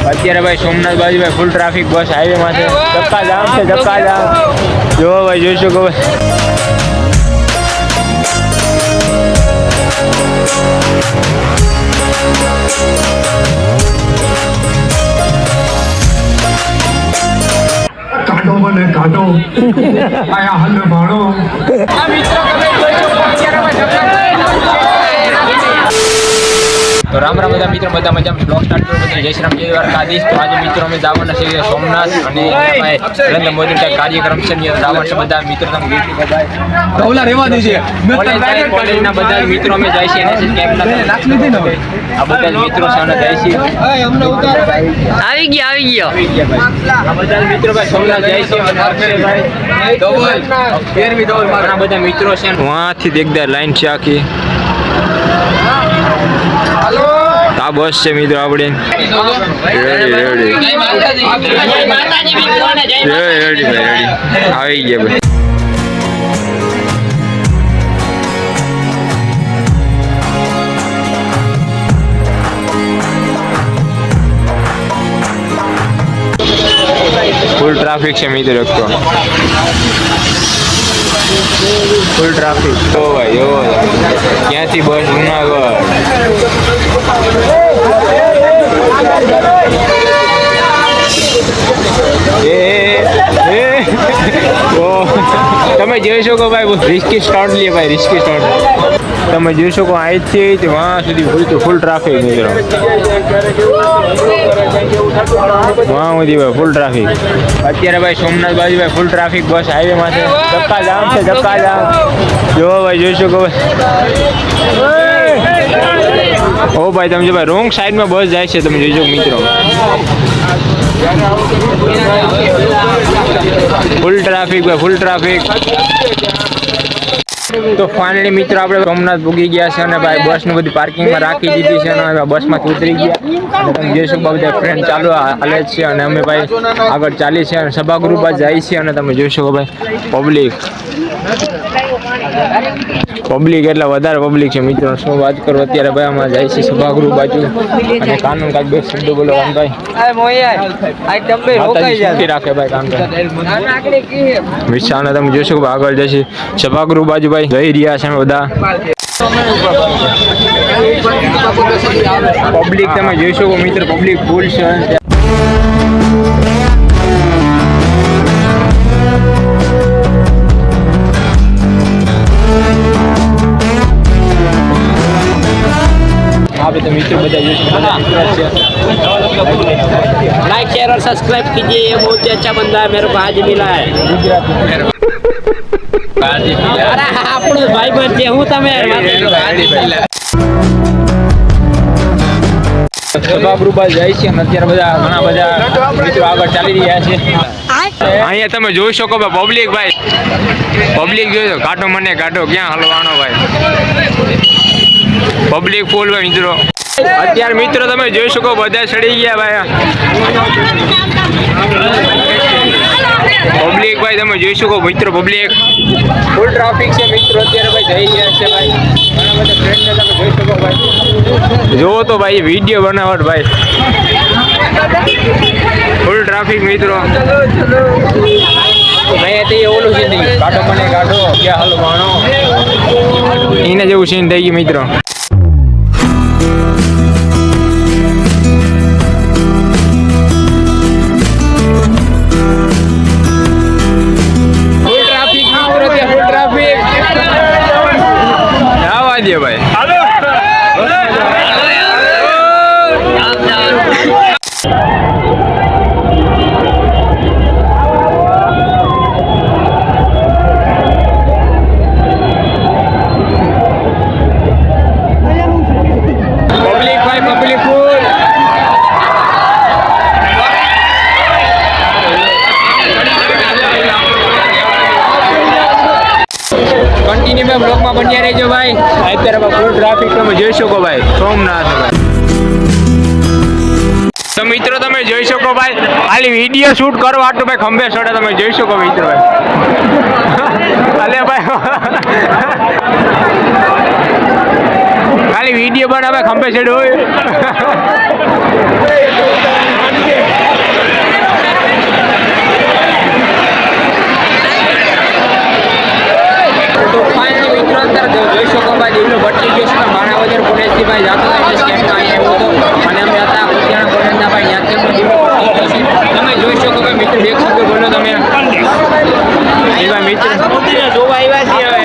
અત્યારે ભાઈ સોમનાથ બાજુ ભાઈ ફૂલ ટ્રાફિક બસ હાઈવે માં છે ધક્કા જામ છે ધક્કા જામ જો ભાઈ જોઈ શકો કાઢો મને કાઢો આયા હલ ભાણો તો રામ રામ બધા મિત્રો બધા મજામાં બ્લોગ સ્ટાર્ટ કર્યો બધા જય શ્રી રામ જય દ્વારકાધીશ તો આજે મિત્રો અમે જવાના છે સોમનાથ અને ભાઈ નરેન્દ્ર મોદી કા કાર્યક્રમ છે ને જવાના છે બધા મિત્રો તમે વિડીયો બધાય ઓલા રેવા દેજે કોલેજના બધા મિત્રો અમે જાય છે એનએસએસ કેમ્પના આ બધા મિત્રો છે અને જાય છે આવી ગયો આ બધા મિત્રો ભાઈ સોમનાથ જાય છે ભાઈ ડબલ પેરવી ડબલ ઘણા બધા મિત્રો છે વહાંથી દેખદાર લાઈન છે આખી આ બસ છે મિત્રો આપણે રેડી આવી ગયા ભાઈ ફૂલ ટ્રાફિક છે મિત્રો એક તો ફૂલ ટ્રાફિક તો ભાઈ એવો ક્યાંથી બસ જુનાગઢ તમે જોઈ શકો ભાઈ રિસ્કી સ્ટાર્ટ લે ભાઈ રિસ્કી સ્ટાર્ટ તમે જોઈ શકો અહીંથી વहाँ સુધી ફૂલ ટ્રાફિક મિત્રો વहाँ સુધી ભાઈ ફૂલ ટ્રાફિક અત્યારે ભાઈ સોમનાથ બાજુ ભાઈ ફૂલ ટ્રાફિક બસ હાઈવે માં છે ધક્કા જામ છે ધક્કા જામ જો ભાઈ જોઈ શકો ભાઈ ઓ ભાઈ તમે જો ભાઈ રોંગ સાઈડમાં બસ જાય છે તમે જોઈ શકો મિત્રો ફૂલ ટ્રાફિક ભાઈ ફૂલ ટ્રાફિક તો ફાઇનલી મિત્રો આપણે સોમનાથ પૂગી ગયા છે અને ભાઈ બસ ને બધી પાર્કિંગમાં રાખી દીધી છે અને બસમાંથી ઉતરી ગયા અને તમે જોઈ શકો બધા ફ્રેન્ડ ચાલુ હાલે છે અને અમે ભાઈ આગળ ચાલી છે અને સભાગૃહ બાજુ જાય છે અને તમે જોઈ શકો ભાઈ પબ્લિક એટલે વધારે પબ્લિક છે મિત્રો શું વાત કરું અત્યારે ભાઈ આમાં જાય છે સભાગૃહ બાજુ અને કાનૂન કાક બે શબ્દો બોલવાનું ભાઈ રાખે ભાઈ કામ વિશાળ તમે જોઈ શકો આગળ જશે સભાગૃહ બાજુ ભાઈ જઈ રહ્યા છે બધા પબ્લિક તમે જોઈ શકો મિત્ર પબ્લિક ફૂલ છે आप तो मित्र बता लाइक शेयर और सब्सक्राइब कीजिए ये बहुत ही अच्छा बंदा है मेरे को आज मिला है अरे આપણો ભાઈ બન છે હું તમે સભાગૃહ બાજુ જાય છે અને અત્યારે બધા ઘણા બધા મિત્રો આગળ ચાલી રહ્યા છે અહીંયા તમે જોઈ શકો પબ્લિક ભાઈ પબ્લિક જોયો કાઢો મને કાઢો ક્યાં હલવાનો ભાઈ પબ્લિક ફૂલ ભાઈ મિત્રો અત્યારે મિત્રો તમે જોઈ શકો બધા ચડી ગયા ભાઈ પબ્લિક ભાઈ તમે જોઈ શકો મિત્રો પબ્લિક ફૂલ ટ્રાફિક છે મિત્રો અત્યારે ભાઈ જઈ રહ્યા છે ભાઈ ઘણા બધા ફ્રેન્ડને તમે જોઈ શકો ભાઈ જોવો તો ભાઈ વિડીયો બનાવટ ભાઈ ફૂલ ટ્રાફિક મિત્રો મેં તે ઓલું છે કાઢો મને કાઢો ક્યાં હાલો માણો એને જેવું સીન થઈ ગયું મિત્રો ભાઈ બ્લોગમાં બન્યા રહેજો ભાઈ અત્યારે ફૂલ ટ્રાફિક તમે જોઈ શકો ભાઈ સોમનાથ તો મિત્રો તમે જોઈ શકો ભાઈ ખાલી વિડીયો શૂટ કરો આટલું ભાઈ ખંભે ચડે તમે જોઈ શકો મિત્રો ભાઈ અલે ભાઈ ખાલી વિડીયો બનાવે ખંભે છેડ હોય. તો ફાઇનલી મિત્રો અત્યારે જોઈ શકો ભાઈ દીવલો ભટકી ગયો છે. માણાવદર કોલેજથી ભાઈ જતો હતો એટલે સ્કેમમાં અહીંયા આવ્યો હતો અને અમે હતા કુતિયાણા કોલેજના ભાઈ ત્યાંથી પણ દીવલો ભટકી ગયો છે. તમે જોઈ શકો ભાઈ મિત્રો એક શબ્દ બોલો તમે. એ ભાઈ મિત્રો જોવા આવ્યા છીએ હવે.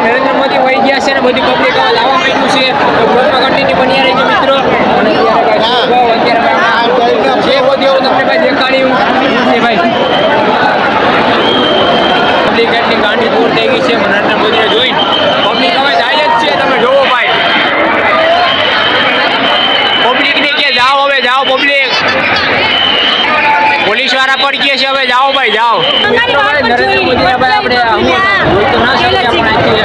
નરેન્દ્ર મોદી વહી ગયા છે ને બધી પબ્લિક હવે લાવવા માંડ્યું છે. તો બ્લોગમાં કન્ટિન્યુ બન્યા રહેજો મિત્રો. અને અત્યારે જે મોદી એવું તમને ભાઈ દેખાડ્યું છે ભાઈ. પબ્લિક એટલી ગાંડી દૂર થઈ ગઈ છે નરેન્દ્ર મોદીને જોઈને. પબ્લિક હવે જાય જ છે. તમે જોવો ભાઈ પબ્લિકને કે જાઓ હવે જાઓ પબ્લિક. પોલીસ વાળા પડી ગયા છે હવે જાઓ ભાઈ જાઓ. મિત્રો ભાઈ નરેન્દ્ર મોદીને ભાઈ આપણે જોઈ તો ના શકીએ પણ અહીંથી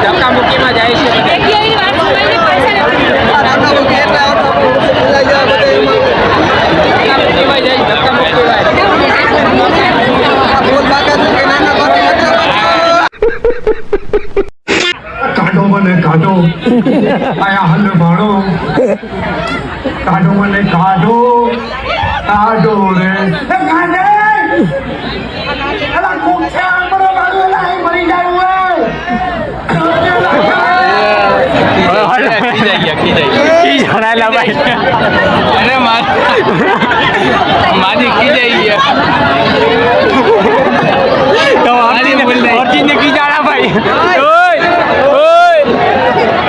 ધક્કા મુક્કીમાં જાય છે. કાઢો મને કાઢો આયા હલ ભાણો કાઢો મને કાઢો કાઢો રે કાઢે એલા કોક્ષે આંબરો મારું લાઈ મરી જાવ મારી કી જાય ગયા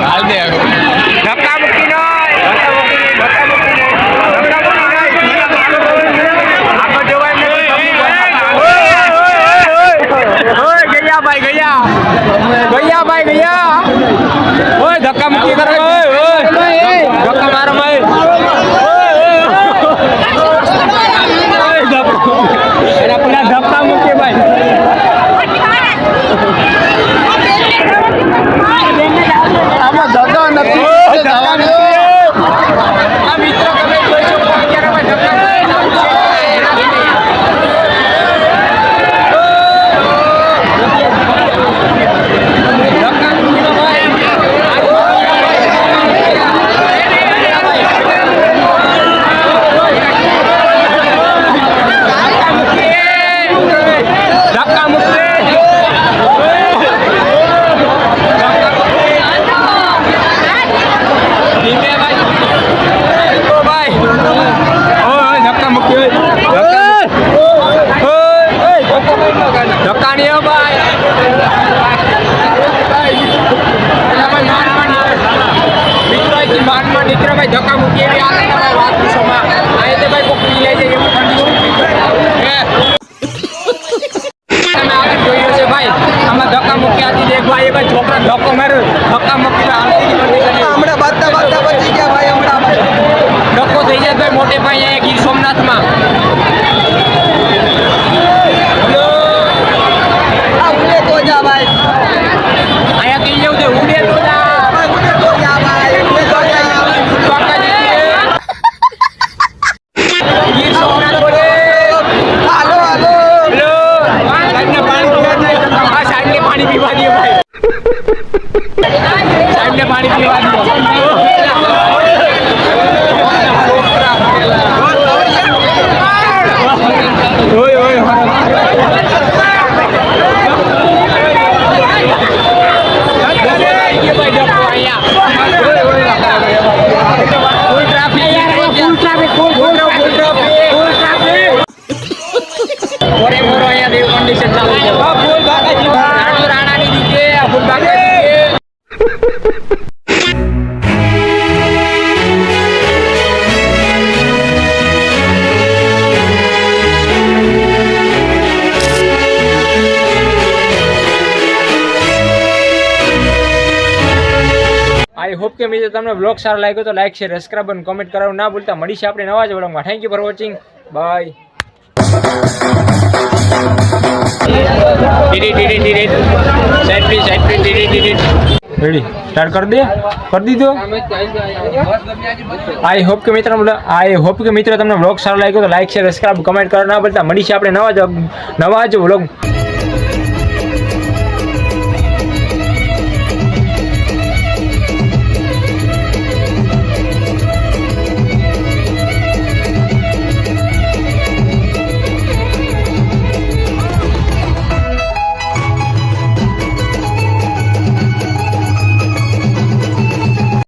હાલ દે ધક્કા મુક્કી ગયા ભાઈ ગયા. ઓય ધક્કા મુક્કી કરો. ધક્કા મારો ભાઈ. ધક્કા મૂકે ભાઈ. આમાં ધક્કા નથી. આ મિત્રો તમે જોઈ શકો અત્યારે ધક્કા ધક્કા મૂકી એવી વાત પૂછોમાં આ ભાઈ કોક પી લે છે એવું ઠંડી હોપ કે મિત્રો તમને બ્લોગ સારો લાગ્યો તો લાઈક શેર સબસ્ક્રાઇબ અને કોમેન્ટ કરવાનું ના ભૂલતા. મળીશું આપણે નવા જ બ્લોગમાં. Thank you for watching. Bye. Ready start કરી દે. કરી દીધો. આઈ હોપ કે મિત્રો તમને બ્લોગ સારો લાગ્યો તો લાઈક શેર સબસ્ક્રાઇબ કમેન્ટ કરવાનું ના ભૂલતા. મળીશું આપણે નવા જ બ્લોગ.